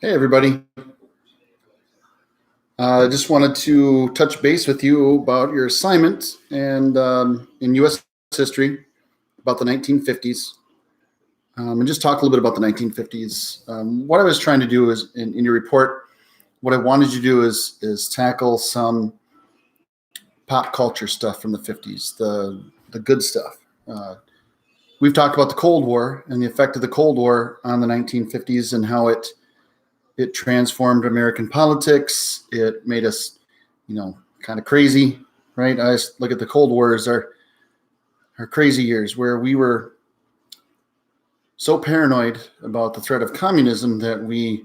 Hey, everybody. I just wanted to touch base with you about your assignment and in U.S. history about the 1950s, and just talk a little bit about the 1950s. What I was trying to do is in your report, what I wanted you to do is tackle some pop culture stuff from the 50s, the good stuff. We've talked about the Cold War and the effect of the Cold War on the 1950s and how it transformed American politics. It made us, kind of crazy, right? I just look at the Cold War as our crazy years where we were so paranoid about the threat of communism that we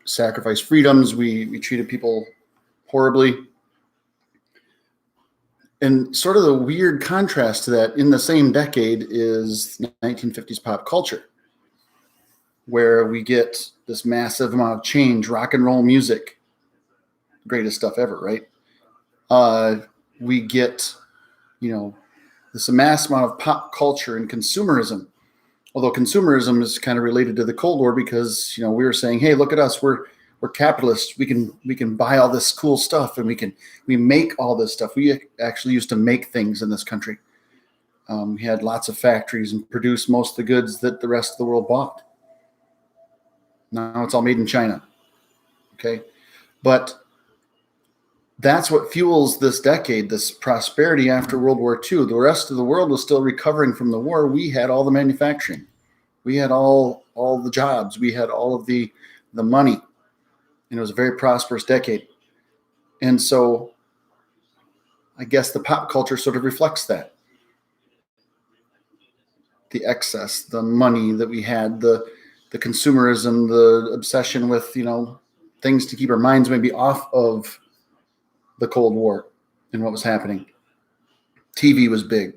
sacrificed freedoms. We treated people horribly. And sort of the weird contrast to that in the same decade is 1950s pop culture, where we get this massive amount of change, rock and roll music, greatest stuff ever, right? We get, this mass amount of pop culture and consumerism. Although consumerism is kind of related to the Cold War because we were saying, hey, look at us, we're capitalists. We can buy all this cool stuff and we make all this stuff. We actually used to make things in this country. We had lots of factories and produced most of the goods that the rest of the world bought. Now it's all made in China. Okay, but that's what fuels this decade, this prosperity after World War II. The rest of the world was still recovering from the war. We had all the manufacturing. We had all the jobs. We had all of the money. And it was a very prosperous decade. And so I guess the pop culture sort of reflects that. The excess, the money that we had, the consumerism, the obsession with, things to keep our minds maybe off of the Cold War and what was happening. TV was big.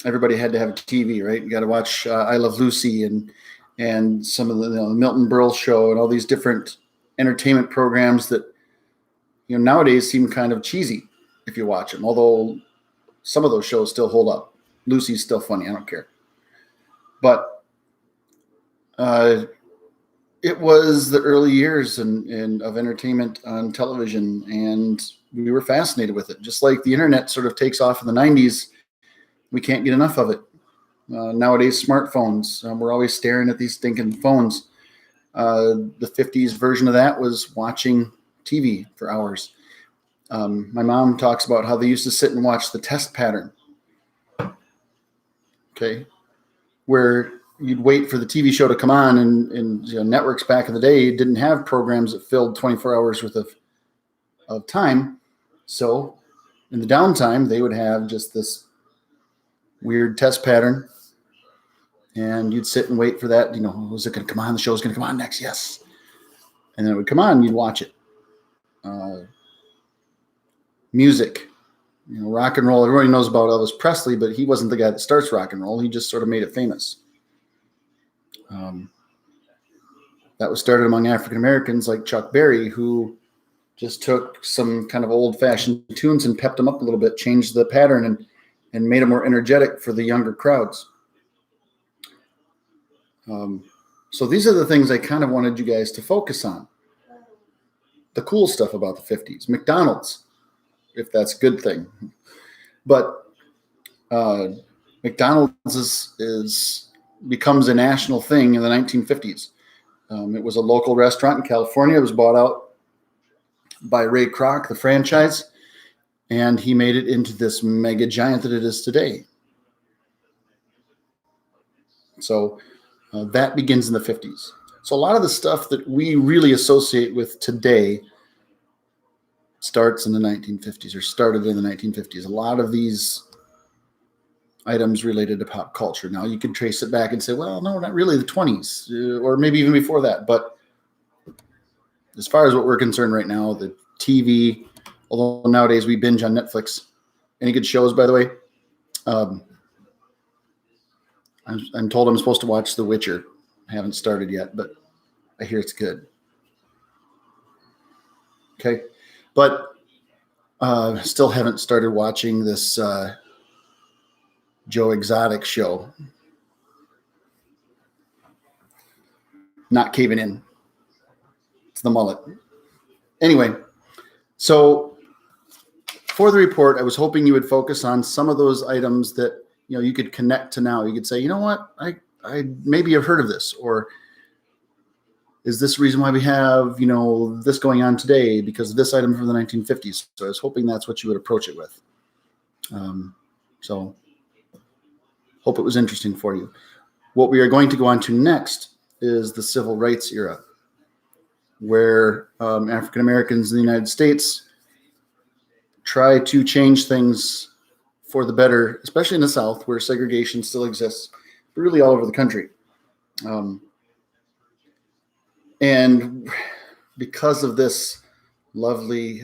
Everybody had to have a TV, right? You got to watch I Love Lucy and some of the Milton Berle show and all these different entertainment programs that nowadays seem kind of cheesy if you watch them. Although some of those shows still hold up. Lucy's still funny. I don't care. But it was the early years and of entertainment on television, and we were fascinated with it. Just like the internet sort of takes off in the 90s, we can't get enough of it. Nowadays, smartphones, we're always staring at these stinking phones. The 50s version of that was watching TV for hours. My mom talks about how they used to sit and watch The Test Pattern. Okay, where you'd wait for the TV show to come on, and networks back in the day didn't have programs that filled 24 hours worth of time. So in the downtime, they would have just this weird test pattern, and you'd sit and wait for that. Was it going to come on? The show's going to come on next. Yes. And then it would come on and you'd watch it. Music, rock and roll. Everybody knows about Elvis Presley, but he wasn't the guy that starts rock and roll. He just sort of made it famous. That was started among African Americans like Chuck Berry, who just took some kind of old-fashioned tunes and pepped them up a little bit, changed the pattern, and made it more energetic for the younger crowds. So these are the things I kind of wanted you guys to focus on. The cool stuff about the 50s. McDonald's, if that's a good thing. But McDonald's becomes a national thing in the 1950s. It was a local restaurant in California. It was bought out by Ray Kroc, the franchise, and he made it into this mega giant that it is today. So that begins in the 50s. So a lot of the stuff that we really associate with today starts in the 1950s or started in the 1950s. A lot of these items related to pop culture. Now you can trace it back and say, well, no, not really, the 20s or maybe even before that. But as far as what we're concerned right now, the TV, although nowadays we binge on Netflix. Any good shows, by the way? I'm told I'm supposed to watch The Witcher. I haven't started yet, but I hear it's good. Okay. But still haven't started watching this Joe Exotic show. not caving in. It's the mullet. Anyway, so for the report, I was hoping you would focus on some of those items that you could connect to now. You could say, you know what, I maybe have heard of this, or is this the reason why we have this going on today because of this item from the 1950s? So I was hoping that's what you would approach it with. So hope it was interesting for you. What we are going to go on to next is the civil rights era, where African Americans in the United States try to change things for the better, especially in the South, where segregation still exists, but really all over the country. And because of this lovely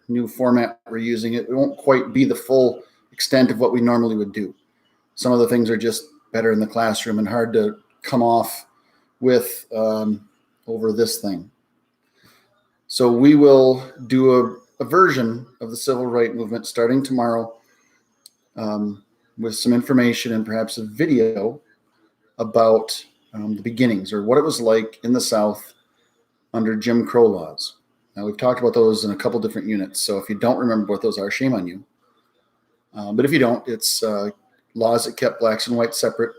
new format we're using, it won't quite be the full extent of what we normally would do. Some of the things are just better in the classroom and hard to come off with over this thing. So we will do a version of the civil rights movement starting tomorrow with some information and perhaps a video about the beginnings, or what it was like in the South under Jim Crow laws. Now, we've talked about those in a couple different units, so if you don't remember what those are, shame on you. But if you don't, it's laws that kept blacks and whites separate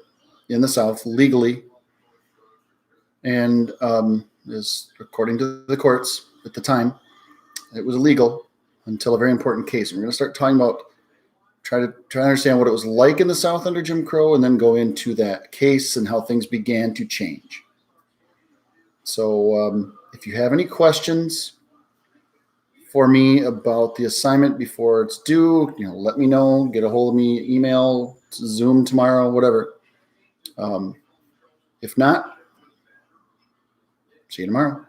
in the South legally, and is, according to the courts at the time, it was illegal until a very important case. And we're going to start talking about, try to understand what it was like in the South under Jim Crow, and then go into that case and how things began to change. So if you have any questions for me about the assignment before it's due, let me know. Get a hold of me, email, Zoom tomorrow, whatever. If not, see you tomorrow.